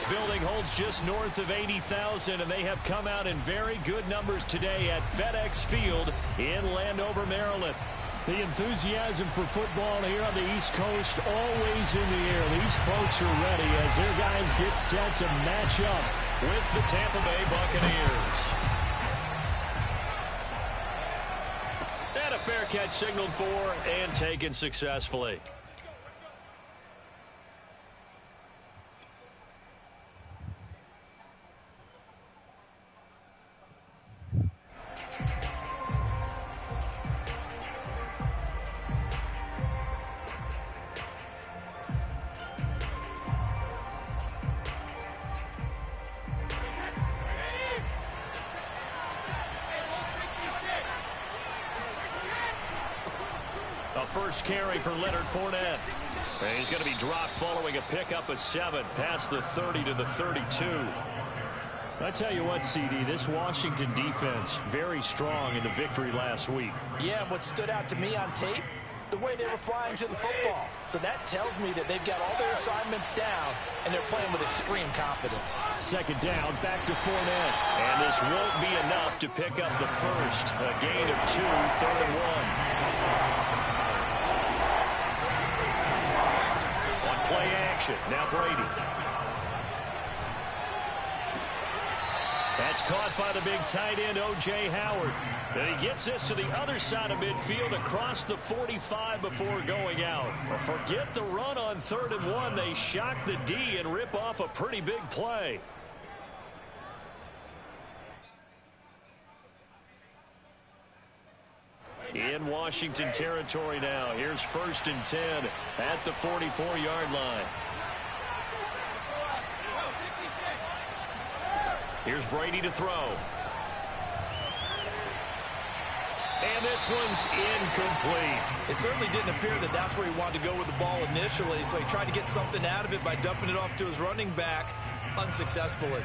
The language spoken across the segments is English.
building holds just north of 80,000, and they have come out in very good numbers today at FedEx Field in Landover, Maryland. The enthusiasm for football here on the East Coast always in the air. These folks are ready as their guys get set to match up with the Tampa Bay Buccaneers. And a fair catch signaled for and taken successfully. First carry for Leonard Fournette. And he's going to be dropped following a pickup of 7 past the 30 to the 32. I tell you what, CD, this Washington defense very strong in the victory last week. Yeah, and what stood out to me on tape, the way they were flying to the football. So that tells me that they've got all their assignments down, and they're playing with extreme confidence. Second down, back to Fournette. And this won't be enough to pick up the first. A gain of 2, 3rd and 1. Play action. Now Brady. That's caught by the big tight end, O.J. Howard. And he gets this to the other side of midfield across the 45 before going out. Well, forget the run on 3rd and 1. They shock the D and rip off a pretty big play. In Washington territory now. Here's 1st and 10 at the 44-yard line. Here's Brady to throw. And this one's incomplete. It certainly didn't appear that that's where he wanted to go with the ball initially, so he tried to get something out of it by dumping it off to his running back unsuccessfully.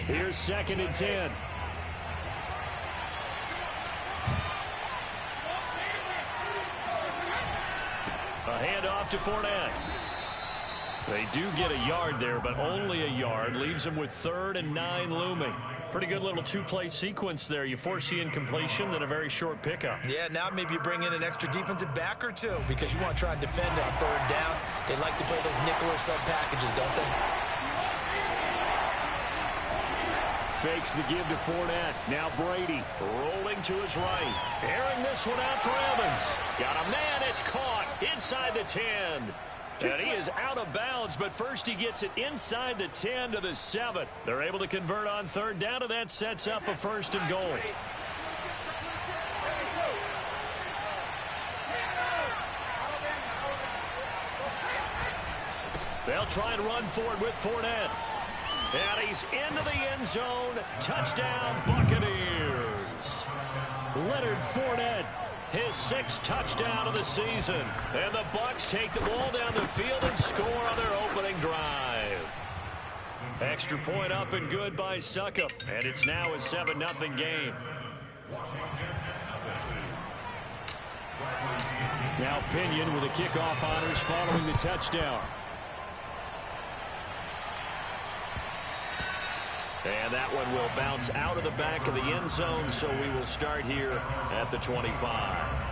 Here's 2nd and 10. A handoff to Fournette. They do get a yard there, but only a yard. Leaves them with 3rd and 9 looming. Pretty good little two-play sequence there. You force the incompletion, then a very short pickup. Yeah, now maybe you bring in an extra defensive back or two because you want to try and defend on 3rd down. They like to play those nickel or sub packages, don't they? Fakes the give to Fournette. Now Brady rolling to his right. Airing this one out for Evans. Got a man. It's caught inside the 10. And he is out of bounds, but first he gets it inside the 10 to the 7. They're able to convert on 3rd down, and that sets up a 1st and goal. They'll try and run for it with Fournette. And he's into the end zone. Touchdown, Buccaneers. Leonard Fournette, his 6th touchdown of the season. And the Bucs take the ball down the field and score on their opening drive. Extra point up and good by Succop. And it's now a 7-0 game. Now Pinion with the kickoff honors following the touchdown. And that one will bounce out of the back of the end zone, so we will start here at the 25.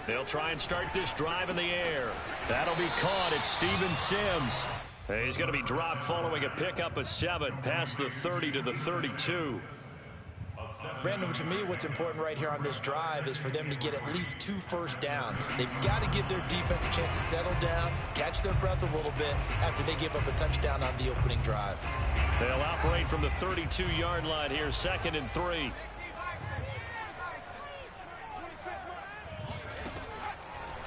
They'll try and start this drive in the air. That'll be caught. It's Steven Sims. He's going to be dropped following a pickup of 7 past the 30 to the 32. Brandon, to me, what's important right here on this drive is for them to get at least 2 first downs. They've got to give their defense a chance to settle down, catch their breath a little bit after they give up a touchdown on the opening drive. They'll operate from the 32-yard line here, 2nd and 3.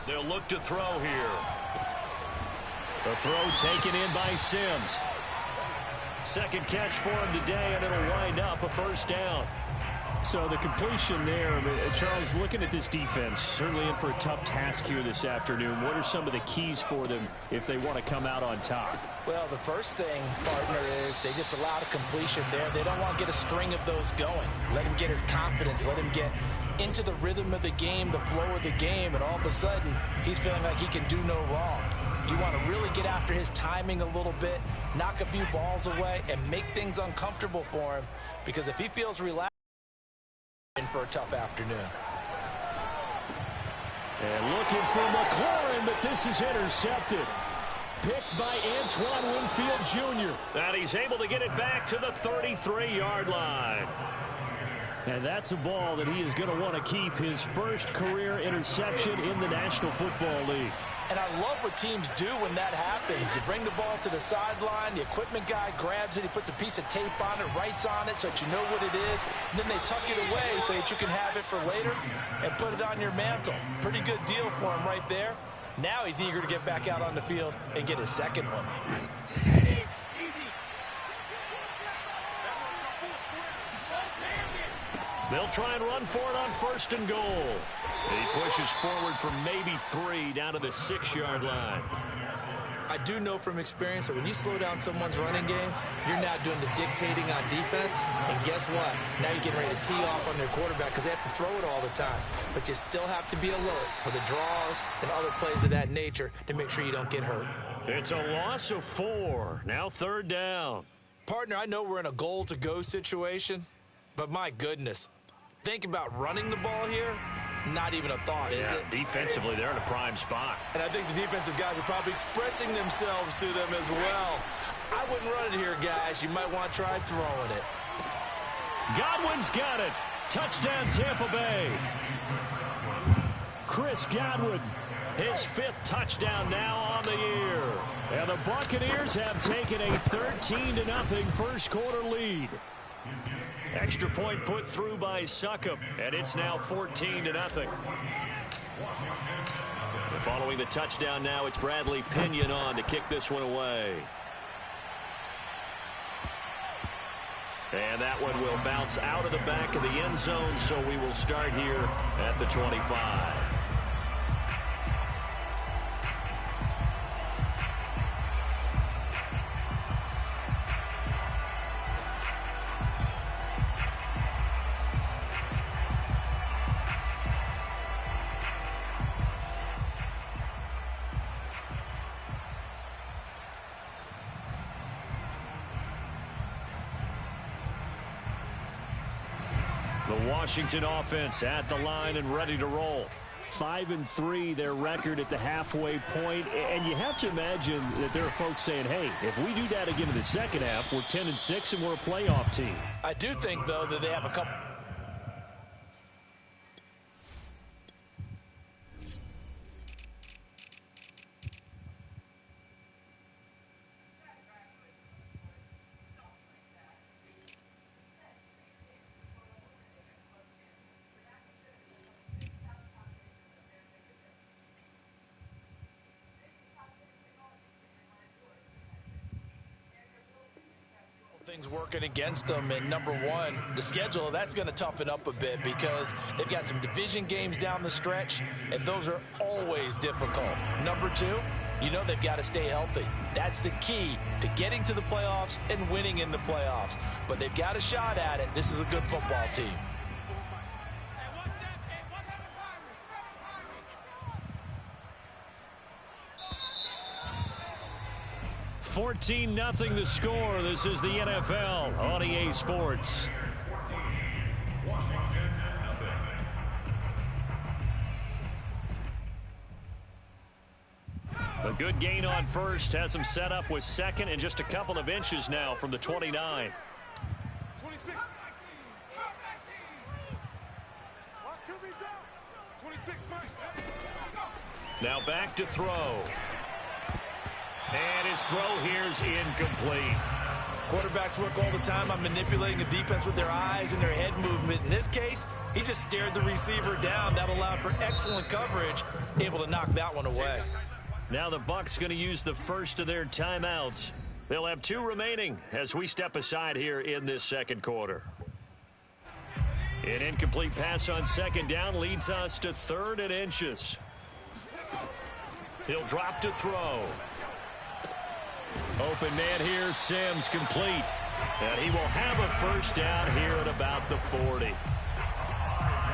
They'll look to throw here. The throw taken in by Sims. Second catch for him today, and it'll wind up a first down. So the completion there, Charles, looking at this defense, certainly in for a tough task here this afternoon. What are some of the keys for them if they want to come out on top? Well, the first thing, partner, is they just allowed a completion there. They don't want to get a string of those going. Let him get his confidence. Let him get into the rhythm of the game, the flow of the game, and all of a sudden, he's feeling like he can do no wrong. You want to really get after his timing a little bit, knock a few balls away, and make things uncomfortable for him, because if he feels relaxed, in for a tough afternoon. And looking for McLaurin, but this is intercepted. Picked by Antoine Winfield Jr. And he's able to get it back to the 33-yard line. And that's a ball that he is going to want to keep, his first career interception in the National Football League. And I love what teams do when that happens. You bring the ball to the sideline, the equipment guy grabs it, he puts a piece of tape on it, writes on it so that you know what it is, and then they tuck it away so that you can have it for later and put it on your mantle. Pretty good deal for him right there. Now he's eager to get back out on the field and get his second one. They'll try and run for it on first and goal. He pushes forward for maybe 3 down to the 6-yard line. I do know from experience that when you slow down someone's running game, you're now doing the dictating on defense. And guess what? Now you're getting ready to tee off on their quarterback because they have to throw it all the time. But you still have to be alert for the draws and other plays of that nature to make sure you don't get hurt. It's a loss of 4. Now 3rd down. Partner, I know we're in a goal-to-go situation, but my goodness. Think about running the ball here. Not even a thought, is it? Defensively, they're in a prime spot. And I think the defensive guys are probably expressing themselves to them as well. I wouldn't run it here, guys. You might want to try throwing it. Godwin's got it. Touchdown, Tampa Bay. Chris Godwin, his 5th touchdown now on the year. And the Buccaneers have taken a 13-0 first quarter lead. Extra point put through by Succop, and it's now 14-0. Following the touchdown now, it's Bradley Pinion on to kick this one away. And that one will bounce out of the back of the end zone, so we will start here at the 25. The Washington offense at the line and ready to roll. 5-3 their record at the halfway point, and you have to imagine that there are folks saying, hey, if we do that again in the second half, we're 10-6 and we're a playoff team. I do think, though, that they have a couple. Things working against them, and number one, the schedule, that's going to toughen up a bit because they've got some division games down the stretch, and those are always difficult. Number two, you know they've got to stay healthy. That's the key to getting to the playoffs and winning in the playoffs. But they've got a shot at it. This is a good football team. 14-0 the score. This is the NFL on EA Sports. A good gain on first has him set up with second and just a couple of inches now from the 29. Now back to throw. And his throw here's incomplete. Quarterbacks work all the time on manipulating the defense with their eyes and their head movement. In this case, he just stared the receiver down. That allowed for excellent coverage, able to knock that one away. Now the Bucs going to use the first of their timeouts. They'll have 2 remaining as we step aside here in this second quarter. An incomplete pass on second down leads us to 3rd and inches. He'll drop to throw. Open man here, Sims complete. And he will have a first down here at about the 40.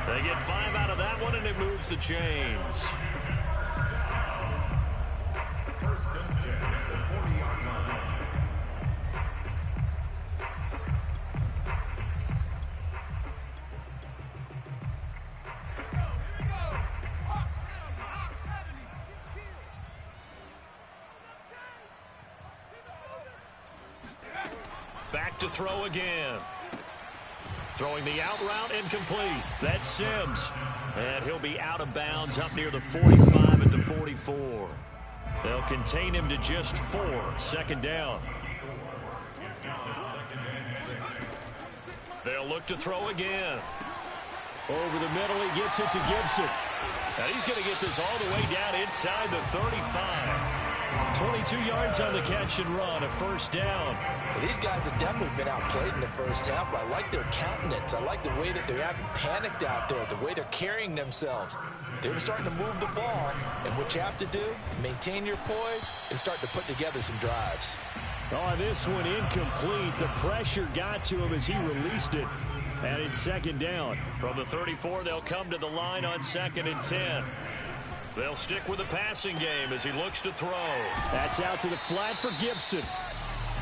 They get 5 out of that one, and it moves the chains. First and 10 at the 40-yard line. Back to throw again. Throwing the out route, incomplete. That's Sims. And he'll be out of bounds up near the 45 at the 44. They'll contain him to just 4. Second down. They'll look to throw again. Over the middle, he gets it to Gibson. And he's going to get this all the way down inside the 35. 22 yards on the catch and run, a first down. Well, these guys have definitely been outplayed in the first half, but I like their countenance. I like the way that they haven't panicked out there, the way they're carrying themselves. They were starting to move the ball, and what you have to do, maintain your poise and start to put together some drives. On this one, incomplete. The pressure got to him as he released it. And it's second down. From the 34, they'll come to the line on 2nd and 10. They'll stick with the passing game as he looks to throw. That's out to the flat for Gibson.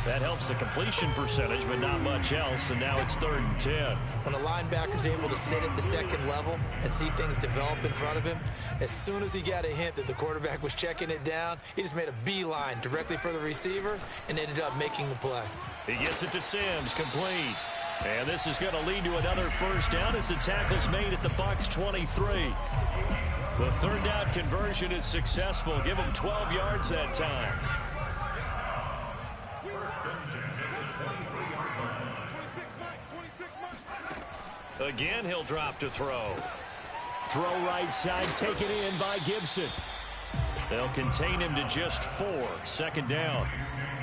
That helps the completion percentage, but not much else, and now it's 3rd and 10. When a linebacker's able to sit at the second level and see things develop in front of him, as soon as he got a hint that the quarterback was checking it down, he just made a beeline directly for the receiver and ended up making the play. He gets it to Sims, complete. And this is going to lead to another first down as the tackle's made at the Bucs 23. The 3rd down conversion is successful. Give him 12 yards that time. Again, he'll drop to throw. Throw right side, taken in by Gibson. They'll contain him to just 4. Second down.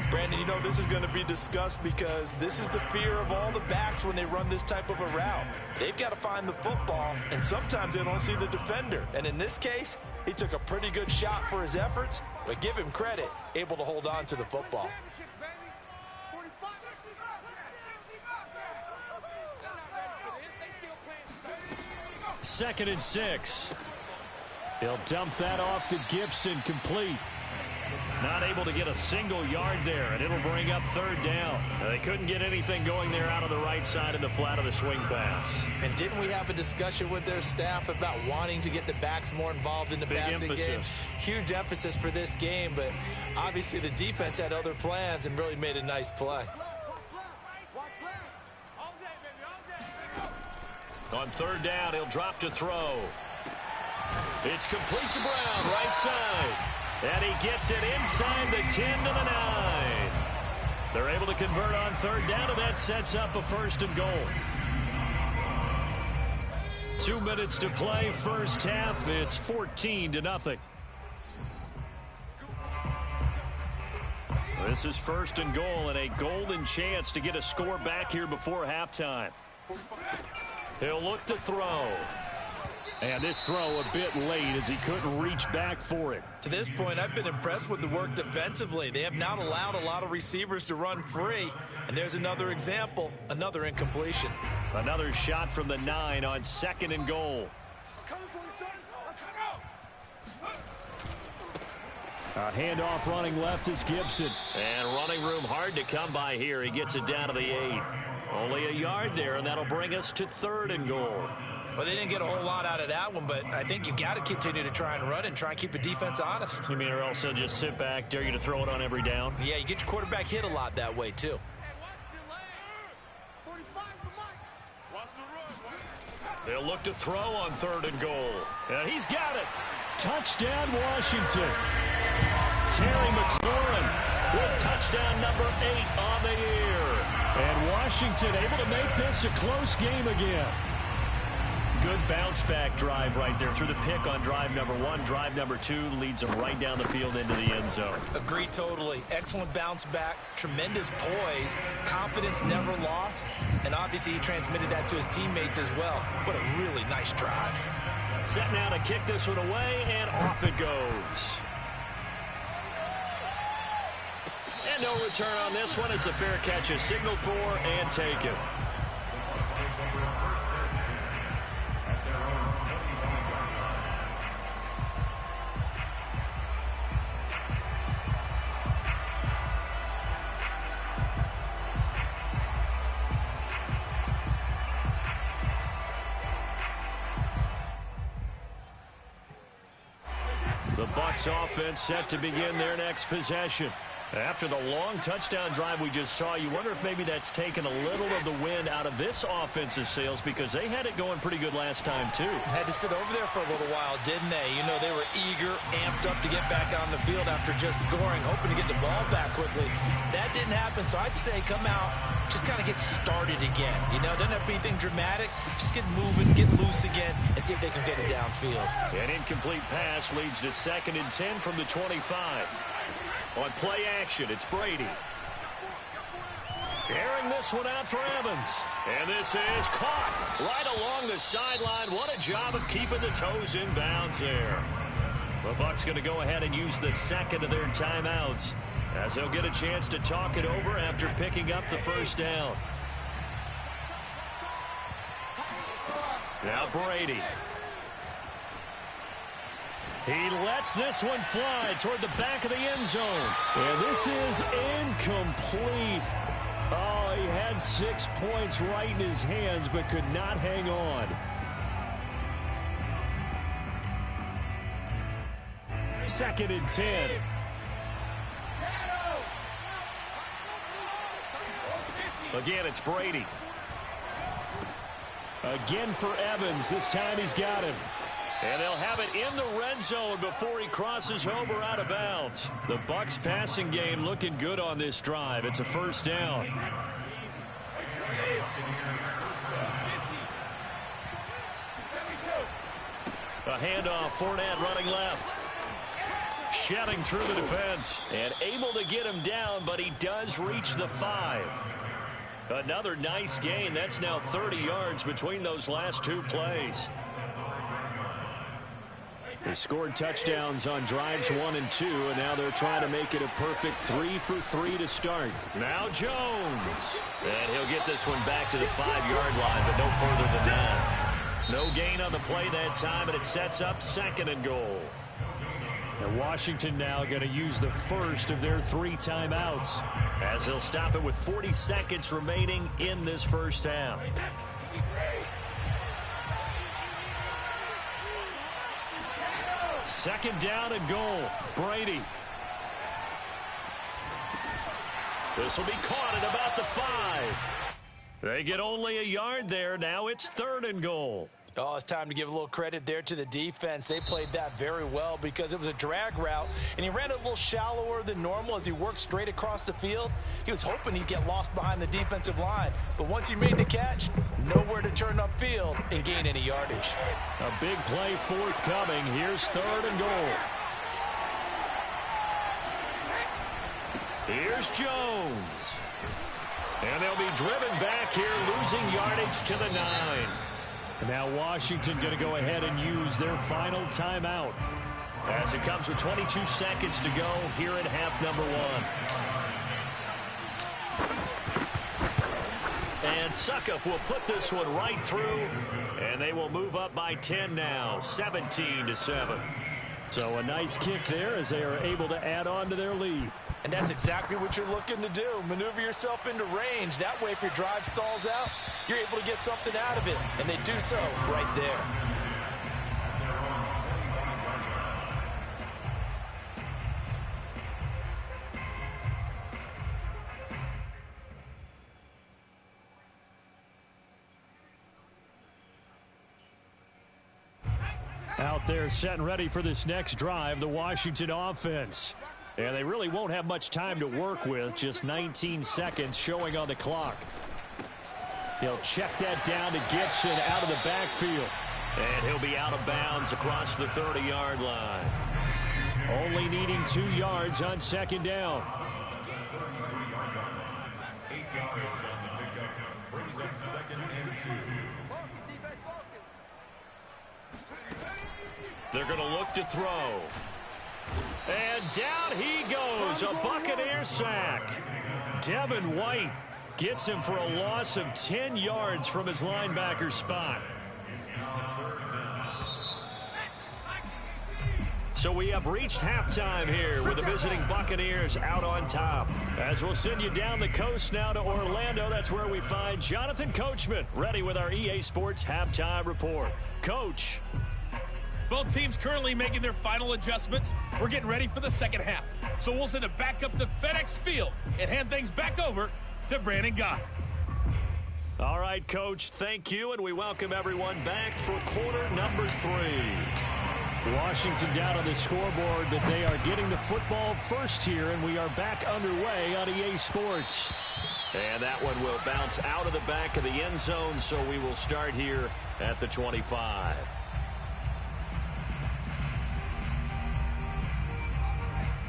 Brandon, you know this is going to be discussed because this is the fear of all the backs when they run this type of a route. They've got to find the football, and sometimes they don't see the defender. And in this case, he took a pretty good shot for his efforts, but give him credit, able to hold on to the football. 2nd and 6. He'll dump that off to Gibson, complete. Not able to get a single yard there, and it'll bring up 3rd down. They couldn't get anything going there out of the right side in the flat of the swing pass. And didn't we have a discussion with their staff about wanting to get the backs more involved in the passing game? Huge emphasis for this game, but obviously the defense had other plans and really made a nice play. On 3rd down, he'll drop to throw. It's complete to Brown, right side. And he gets it inside the 10 to the 9. They're able to convert on 3rd down, and that sets up a 1st and goal. 2 minutes to play, first half. It's 14-0. This is 1st and goal, and a golden chance to get a score back here before halftime. He'll look to throw. And this throw a bit late as he couldn't reach back for it. To this point, I've been impressed with the work defensively. They have not allowed a lot of receivers to run free. And there's another example, another incompletion. Another shot from the 9 on 2nd and goal. A handoff running left is Gibson. And running room hard to come by here. He gets it down to the 8. Only a yard there, and that'll bring us to 3rd and goal. Well, they didn't get a whole lot out of that one, but I think you've got to continue to try and run and try and keep the defense honest. You mean or else they'll just sit back, dare you to throw it on every down? Yeah, you get your quarterback hit a lot that way, too. They'll look to throw on 3rd and goal. And he's got it. Touchdown, Washington. Terry McLaurin with touchdown number 8 on the year. And Washington able to make this a close game again. Good bounce-back drive right there through the pick on drive number 1. Drive number 2 leads them right down the field into the end zone. Agree totally. Excellent bounce back, tremendous poise, confidence never lost, and obviously he transmitted that to his teammates as well. What a really nice drive. Set now to kick this one away, and off it goes. And no return on this one as the fair catch is signaled for and taken. The Bucs offense set to begin their next possession. After the long touchdown drive we just saw, you wonder if maybe that's taken a little of the wind out of this offense's sails because they had it going pretty good last time, too. Had to sit over there for a little while, didn't they? You know, they were eager, amped up to get back on the field after just scoring, hoping to get the ball back quickly. That didn't happen, so I'd say come out, just kind of get started again. You know, doesn't have to be anything dramatic. Just get moving, get loose again, and see if they can get it downfield. An incomplete pass leads to 2nd and 10 from the 25. On play action, it's Brady. Airing this one out for Evans. And this is caught right along the sideline. What a job of keeping the toes in bounds there. The Bucs going to go ahead and use the second of their timeouts as they'll get a chance to talk it over after picking up the first down. Now Brady. He lets this one fly toward the back of the end zone. And this is incomplete. Oh, he had 6 points right in his hands but could not hang on. Second and 10. Again, it's Brady. Again for Evans. This time he's got him. And they'll have it in the red zone before he crosses over out of bounds. The Bucs passing game looking good on this drive. It's a first down. A handoff, Fournette running left. Shedding through the defense. And able to get him down, but he does reach the 5. Another nice gain. That's now 30 yards between those last 2 plays. They scored touchdowns on drives 1 and 2, and now they're trying to make it a perfect 3 for 3 to start. Now Jones. And he'll get this one back to the 5-yard line, but no further than that. No gain on the play that time, and it sets up 2nd and goal. And Washington now going to use the first of their 3 timeouts as they'll stop it with 40 seconds remaining in this first half. Second down and goal. Brady. This will be caught at about the 5. They get only a yard there. Now it's 3rd and goal. Oh, it's time to give a little credit there to the defense. They played that very well because it was a drag route, and he ran a little shallower than normal as he worked straight across the field. He was hoping he'd get lost behind the defensive line, but once he made the catch, nowhere to turn upfield and gain any yardage. A big play forthcoming. Here's 3rd and goal. Here's Jones. And they'll be driven back here, losing yardage to the 9. Now Washington going to go ahead and use their final timeout as it comes with 22 seconds to go here at half number 1. And Suckup will put this one right through, and they will move up by 10 now, 17-7. So a nice kick there as they are able to add on to their lead. And that's exactly what you're looking to do. Maneuver yourself into range. That way, if your drive stalls out, you're able to get something out of it. And they do so right there. Out there set and ready for this next drive, the Washington offense. And they really won't have much time to work with, just 19 seconds showing on the clock. He'll check that down to Gibson out of the backfield. And he'll be out of bounds across the 30-yard line. Only needing 2 yards on second down. 8 yards on the pickup. Brings up 2nd and 2. They're going to look to throw. And down he goes. A Buccaneer sack. Devin White gets him for a loss of 10 yards from his linebacker spot. So we have reached halftime here with the visiting Buccaneers out on top. As we'll send you down the coast now to Orlando, that's where we find Jonathan Coachman ready with our EA Sports halftime report. Coach. Both teams currently making their final adjustments. We're getting ready for the second half. So we'll send it back up to FedEx Field and hand things back over to Brandon Gott. All right, Coach, thank you, and we welcome everyone back for quarter number 3. Washington down on the scoreboard, but they are getting the football first here, and we are back underway on EA Sports. And that one will bounce out of the back of the end zone, so we will start here at the 25.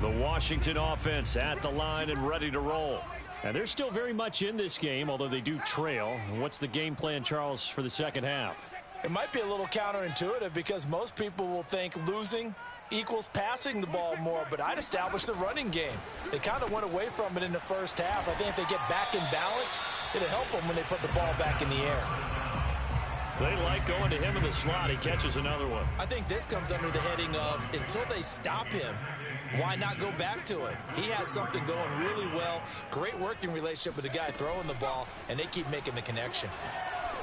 The Washington offense at the line and ready to roll. And they're still very much in this game, although they do trail. What's the game plan, Charles, for the second half? It might be a little counterintuitive because most people will think losing equals passing the ball more, but I'd establish the running game. They kind of went away from it in the first half. I think if they get back in balance, it'll help them when they put the ball back in the air. They like going to him in the slot. He catches another one. I think this comes under the heading of until they stop him, why not go back to it? He has something going really well. Great working relationship with the guy throwing the ball, and they keep making the connection.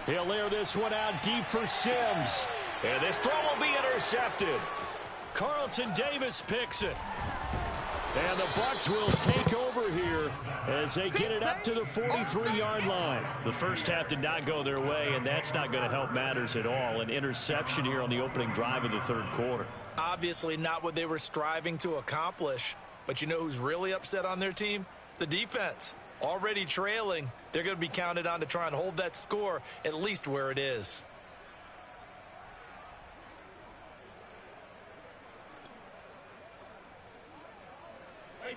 He'll layer this one out deep for Sims. And this throw will be intercepted. Carlton Davis picks it. And the Bucs will take over here as they get it up to the 43-yard line. The first half did not go their way, and that's not going to help matters at all. An interception here on the opening drive of the third quarter. Obviously not what they were striving to accomplish. But you know who's really upset on their team? The defense. Already trailing, they're going to be counted on to try and hold that score at least where it is.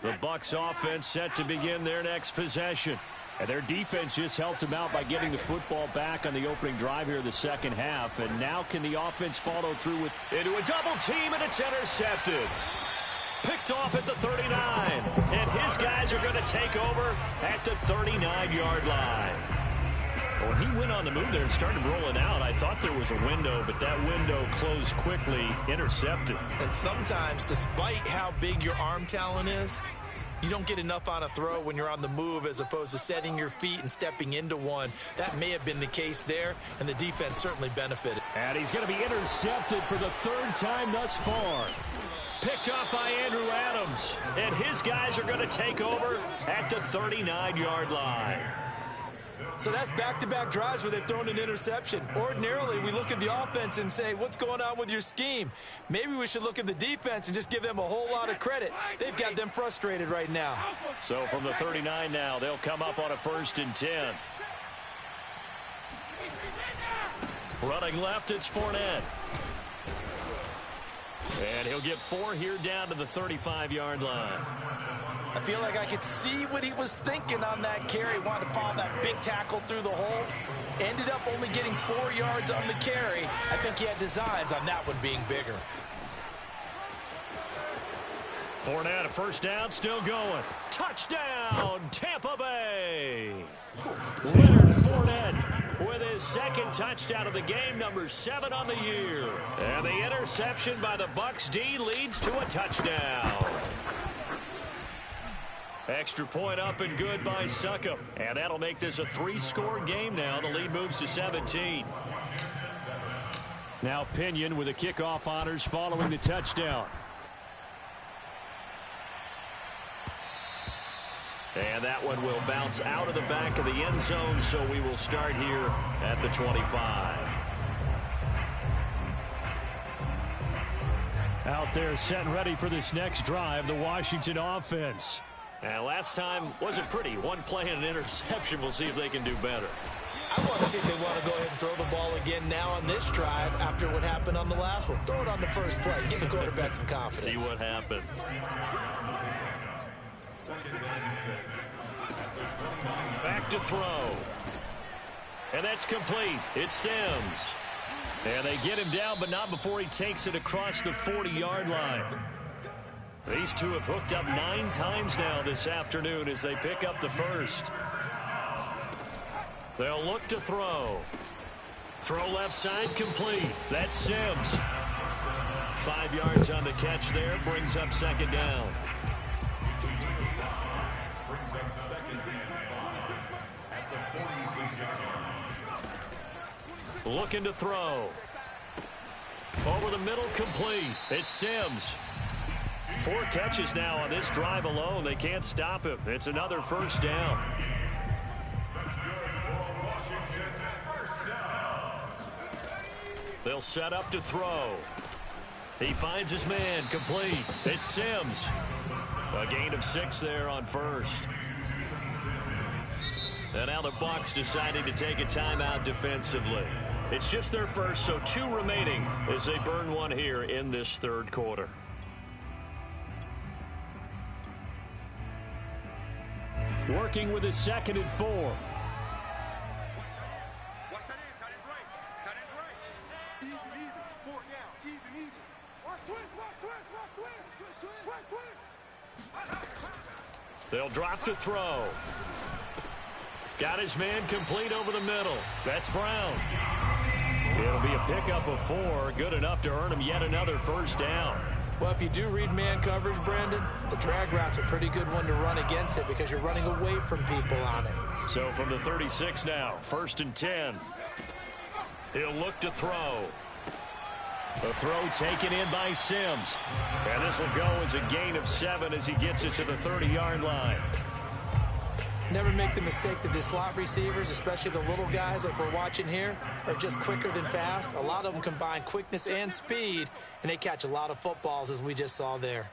The Bucs offense set to begin their next possession. And their defense just helped them out by getting the football back on the opening drive here in the second half. And now can the offense follow through with into a double team, and it's intercepted. Picked off at the 39. And his guys are going to take over at the 39-yard line. When he went on the move there and started rolling out, I thought there was a window, but that window closed quickly, intercepted. And sometimes, despite how big your arm talent is, you don't get enough on a throw when you're on the move as opposed to setting your feet and stepping into one. That may have been the case there, and the defense certainly benefited. And he's going to be intercepted for the third time thus far. Picked up by Andrew Adams, and his guys are going to take over at the 39-yard line. So that's back-to-back drives where they've thrown an interception. Ordinarily, we look at the offense and say, what's going on with your scheme? Maybe we should look at the defense and just give them a whole lot of credit. They've got them frustrated right now. So from the 39 now, they'll come up on a 1st and 10. Running left, it's Fournette. And he'll get 4 here down to the 35-yard line. I feel like I could see what he was thinking on that carry. Wanted to follow that big tackle through the hole. Ended up only getting 4 yards on the carry. I think he had designs on that one being bigger. Fournette, a first down, still going. Touchdown, Tampa Bay. Leonard Fournette with his second touchdown of the game, number 7 on the year. And the interception by the Bucs D leads to a touchdown. Extra point up and good by Succop. And that'll make this a 3-score game now. The lead moves to 17. Now Pinion with the kickoff honors following the touchdown. And that one will bounce out of the back of the end zone, so we will start here at the 25. Out there set and ready for this next drive, the Washington offense. And last time wasn't pretty. One play and an interception. We'll see if they can do better. I want to see if they want to go ahead and throw the ball again now on this drive after what happened on the last one. Throw it on the first play. Give the quarterback some confidence. See what happens. Back to throw. And that's complete. It's Sims. And they get him down, but not before he takes it across the 40-yard line. These two have hooked up 9 times now this afternoon as they pick up the first. They'll look to throw. Throw left side complete. That's Sims. 5 yards on the catch there. Brings up second down. Brings up second and 5 at the 46-yard line. Looking to throw. Over the middle complete. It's Sims. 4 catches now on this drive alone. They can't stop him. It's another first down. That's good for Washington. First down. They'll set up to throw. He finds his man complete. It's Sims. A gain of 6 there on first. And now the Bucs deciding to take a timeout defensively. It's just their first, so 2 remaining as they burn one here in this third quarter. Working with his 2nd and 4. Watch that in. Tight end's right. Tight end's right. Even, even. 4 down. Even, even. Watch twist. Watch twist. Watch twist. Twist, twist. They'll drop to throw. Got his man complete over the middle. That's Brown. It'll be a pickup of 4. Good enough to earn him yet another first down. Well, if you do read man coverage, Brandon, the drag route's a pretty good one to run against it because you're running away from people on it. So from the 36 now, 1st and 10. He'll look to throw. The throw taken in by Sims. And this will go as a gain of 7 as he gets it to the 30-yard line. Never make the mistake that the slot receivers, especially the little guys like we're watching here, are just quicker than fast. A lot of them combine quickness and speed, and they catch a lot of footballs, as we just saw there.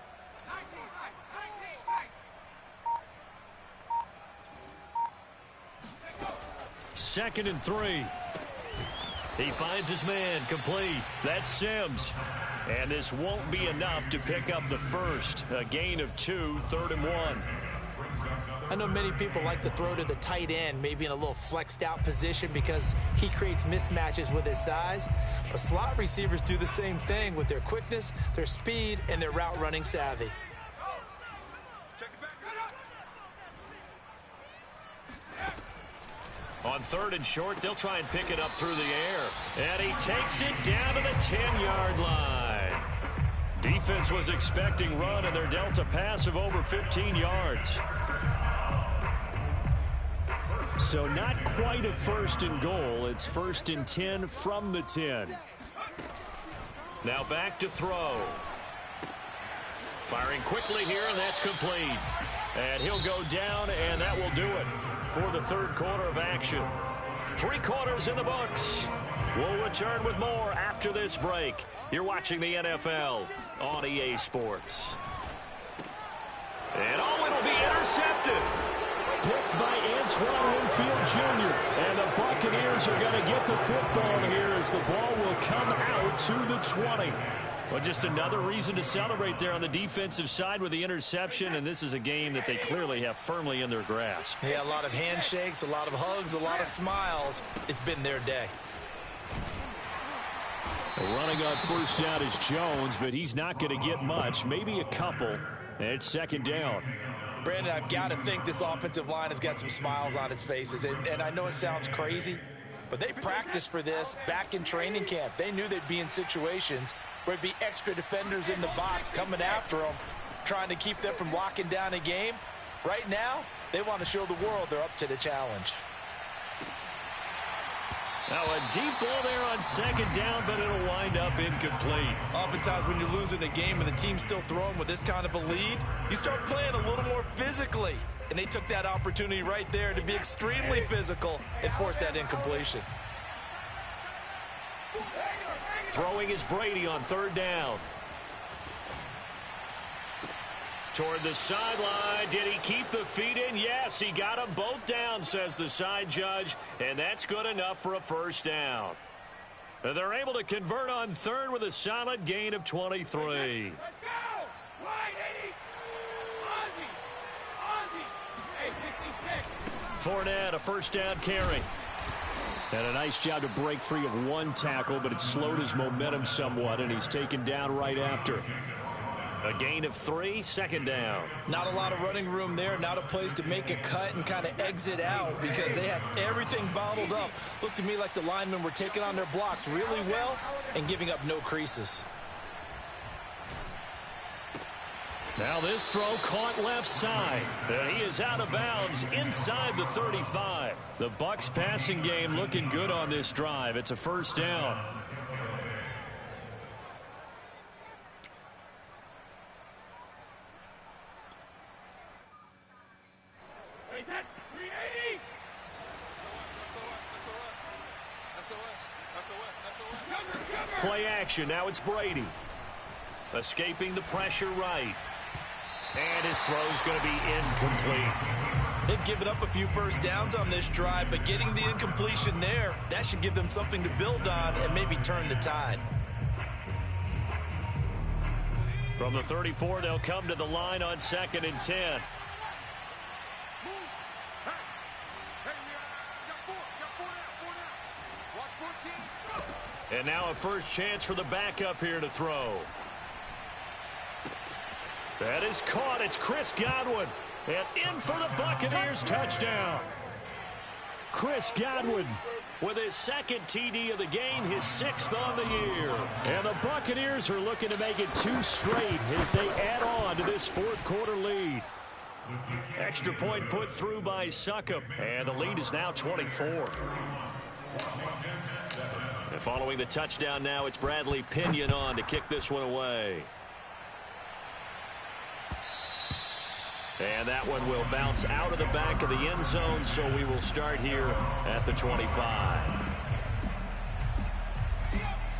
Second and 3. He finds his man complete. That's Sims. And this won't be enough to pick up the first. A gain of 2, 3rd and 1. I know many people like to throw to the tight end, maybe in a little flexed out position because he creates mismatches with his size. But slot receivers do the same thing with their quickness, their speed, and their route running savvy. On 3rd and short, they'll try and pick it up through the air. And he takes it down to the 10-yard line. Defense was expecting run, and they're dealt a pass of over 15 yards. So not quite a 1st and goal. It's 1st and 10 from the 10. Now back to throw. Firing quickly here, and that's complete. And he'll go down, and that will do it for the third quarter of action. 3 quarters in the books. We'll return with more after this break. You're watching the NFL on EA Sports. And it'll be intercepted. Picked by Antoine Winfield Jr. And the Buccaneers are going to get the football here as the ball will come out to the 20. Well, just another reason to celebrate there on the defensive side with the interception, and this is a game that they clearly have firmly in their grasp. Yeah, a lot of handshakes, a lot of hugs, a lot of smiles. It's been their day. Running on first down is Jones, but he's not going to get much, maybe a couple. And it's second down. Brandon, I've got to think this offensive line has got some smiles on its faces. And I know it sounds crazy, but they practiced for this back in training camp. They knew they'd be in situations where there'd be extra defenders in the box coming after them, trying to keep them from locking down a game. Right now, they want to show the world they're up to the challenge. Now a deep ball there on second down, but it'll wind up incomplete. Oftentimes when you're losing a game and the team's still throwing with this kind of a lead, you start playing a little more physically. And they took that opportunity right there to be extremely physical and force that incompletion. Throwing is Brady on third down. toward the sideline. Did he keep the feet in? Yes, he got them both down, says the side judge, and that's good enough for a first down. And they're able to convert on third with a solid gain of 23. Let's go! Right, 80! Ozzie! Hey, 66! Fournette, a first down carry. And a nice job to break free of one tackle, but it slowed his momentum somewhat, and he's taken down right after. A gain of 3, second down. Not a lot of running room there, not a place to make a cut and kind of exit out because they had everything bottled up. Looked to me like the linemen were taking on their blocks really well and giving up no creases. Now this throw caught left side. And he is out of bounds inside the 35. The Bucs passing game looking good on this drive. It's a first down. Play action. Now it's Brady. Escaping the pressure right. And his throw's going to be incomplete. They've given up a few first downs on this drive, but getting the incompletion there, that should give them something to build on and maybe turn the tide. From the 34, they'll come to the line on 2nd and 10. And now a first chance for the backup here to throw. That is caught. It's Chris Godwin. And in for the Buccaneers touchdown. Chris Godwin with his second TD of the game, his 6th on the year. And the Buccaneers are looking to make it 2 straight as they add on to this 4th quarter lead. Extra point put through by Succop. And the lead is now 24. And following the touchdown now, it's Bradley Pinion on to kick this one away. And that one will bounce out of the back of the end zone, so we will start here at the 25.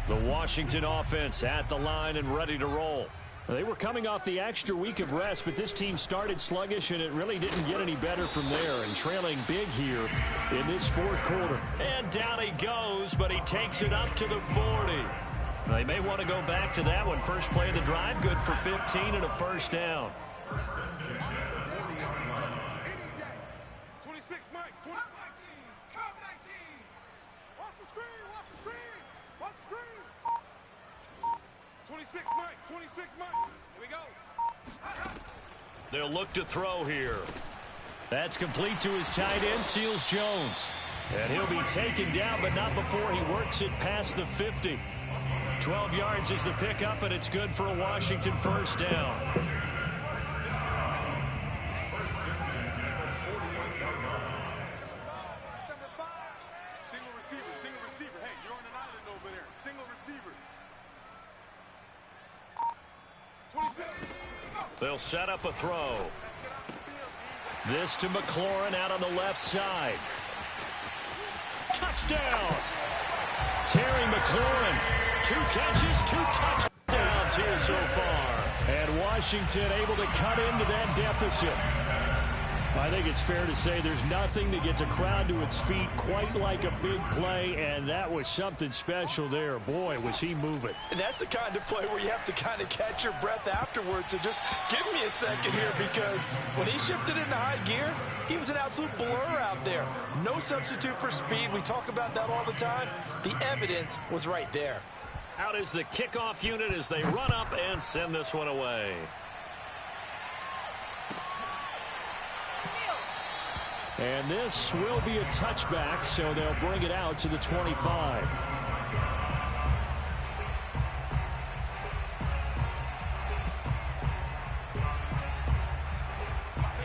The Washington offense at the line and ready to roll. They were coming off the extra week of rest, but this team started sluggish, and it really didn't get any better from there, and trailing big here in this 4th quarter. And down he goes, but he takes it up to the 40. They may want to go back to that one. First play of the drive, good for 15 and a first down. 26, Mike. 20. Come 19. Watch the screen. Watch the screen. Watch the screen. 26, Mike. 26, Mike. Here we go. They'll look to throw here. That's complete to his tight end, Seals Jones. And he'll be taken down, but not before he works it past the 50. 12 yards is the pickup, and it's good for a Washington first down. Single receiver. Hey, you're on an island over there. Single receiver. 27. They'll set up a throw. This to McLaurin out on the left side. Touchdown! Terry McLaurin. 2 catches, 2 touchdowns here so far. And Washington able to cut into that deficit. I think it's fair to say there's nothing that gets a crowd to its feet quite like a big play, and that was something special there. Boy, was he moving. And that's the kind of play where you have to kind of catch your breath afterwards and just give me a second here, because when he shifted into high gear, he was an absolute blur out there. No substitute for speed. We talk about that all the time. The evidence was right there. Out is the kickoff unit as they run up and send this one away. And this will be a touchback, so they'll bring it out to the 25.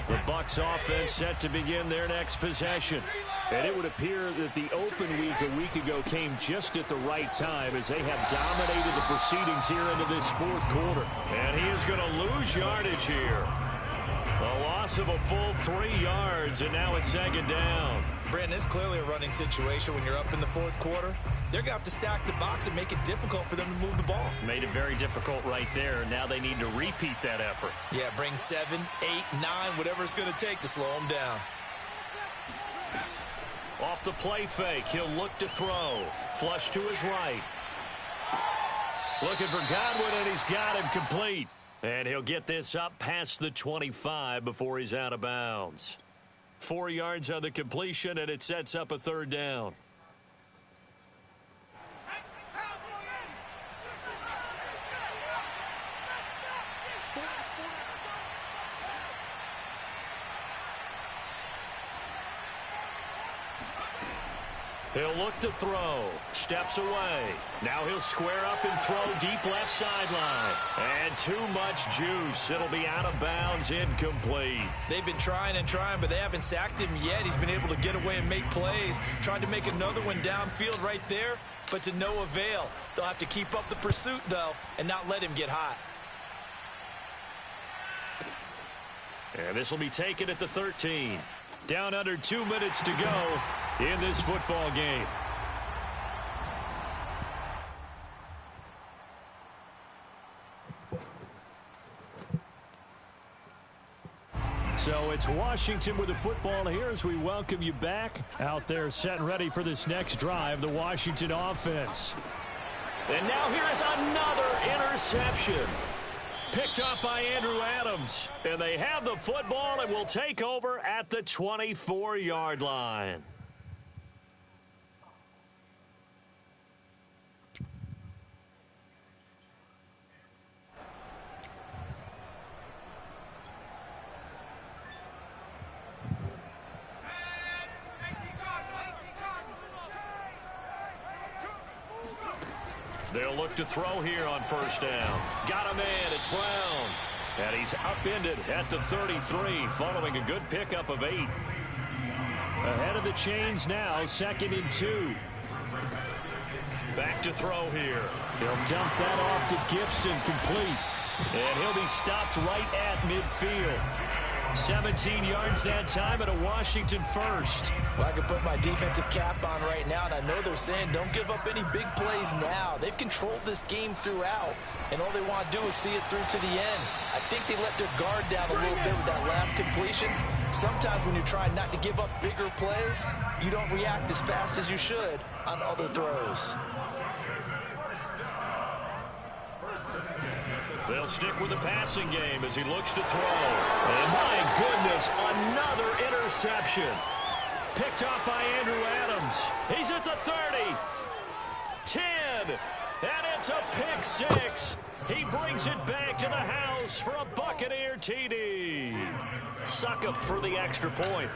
The Bucs offense set to begin their next possession. And it would appear that the open week a week ago came just at the right time as they have dominated the proceedings here into this 4th quarter. And he is going to lose yardage here. A loss of a full 3 yards, and now it's 2nd down. Brandon, it's clearly a running situation when you're up in the fourth quarter. They're going to have to stack the box and make it difficult for them to move the ball. Made it very difficult right there. Now they need to repeat that effort. Yeah, bring 7, 8, 9, whatever it's going to take to slow them down. Off the play fake, he'll look to throw. Flush to his right. Looking for Godwin, and he's got him complete. And he'll get this up past the 25 before he's out of bounds. 4 yards on the completion, and it sets up a third down. He'll look to throw. Steps away. Now he'll square up and throw deep left sideline. And too much juice. It'll be out of bounds, incomplete. They've been trying and trying, but they haven't sacked him yet. He's been able to get away and make plays. Tried to make another one downfield right there, but to no avail. They'll have to keep up the pursuit, though, and not let him get hot. And this will be taken at the 13. Down under 2 minutes to go in this football game. So it's Washington with the football here as we welcome you back. Out there set and ready for this next drive, the Washington offense. And now here is another interception. Picked up by Andrew Adams. And they have the football and will take over at the 24-yard line. They'll look to throw here on first down. Got him in. It's Brown. And he's upended at the 33 following a good pickup of 8. Ahead of the chains now, 2nd and 2. Back to throw here. They'll dump that off to Gibson, complete. And he'll be stopped right at midfield. 17 yards that time and a Washington first. Well, I can put my defensive cap on right now, and I know they're saying don't give up any big plays now. They've controlled this game throughout, and all they want to do is see it through to the end. I think they let their guard down a little bit with that last completion. Sometimes when you're trying not to give up bigger plays, you don't react as fast as you should on other throws. They'll stick with the passing game as he looks to throw. And my goodness, another interception. Picked off by Andrew Adams. He's at the 30. 10. And it's a pick 6. He brings it back to the house for a Buccaneer TD. Suck up for the extra point.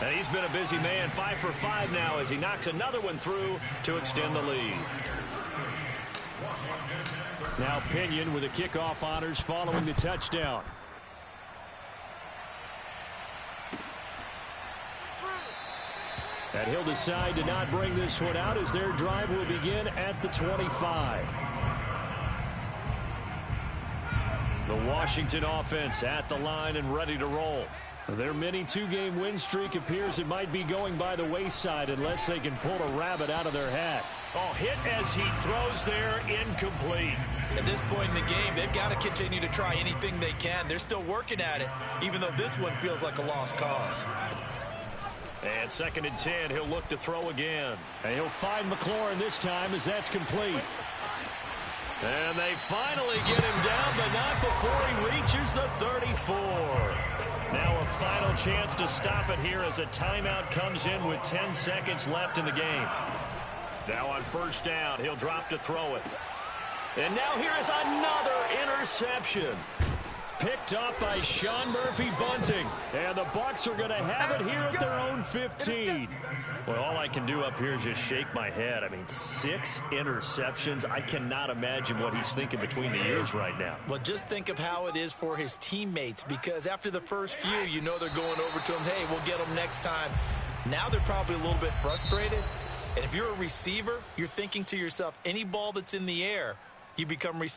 And he's been a busy man, 5 for 5 now as he knocks another one through to extend the lead. Now Pinion with the kickoff honors following the touchdown. And he'll decide to not bring this one out as their drive will begin at the 25. The Washington offense at the line and ready to roll. Their mini 2-game win streak appears it might be going by the wayside unless they can pull a rabbit out of their hat. Oh, hit as he throws there, incomplete. At this point in the game, they've got to continue to try anything they can. They're still working at it, even though this one feels like a lost cause. And 2nd and 10, he'll look to throw again. And he'll find McLaurin this time as that's complete. And they finally get him down, but not before he reaches the 34. Now a final chance to stop it here as a timeout comes in with 10 seconds left in the game. Now on first down, he'll drop to throw it. And now here is another interception. Picked up by Sean Murphy-Bunting. And the Bucs are going to have it here at their own 15. Well, all I can do up here is just shake my head. I mean, 6 interceptions. I cannot imagine what he's thinking between the ears right now. Well, just think of how it is for his teammates, because after the first few, you know they're going over to him, hey, we'll get them next time. Now they're probably a little bit frustrated. And if you're a receiver, you're thinking to yourself, any ball that's in the air, you become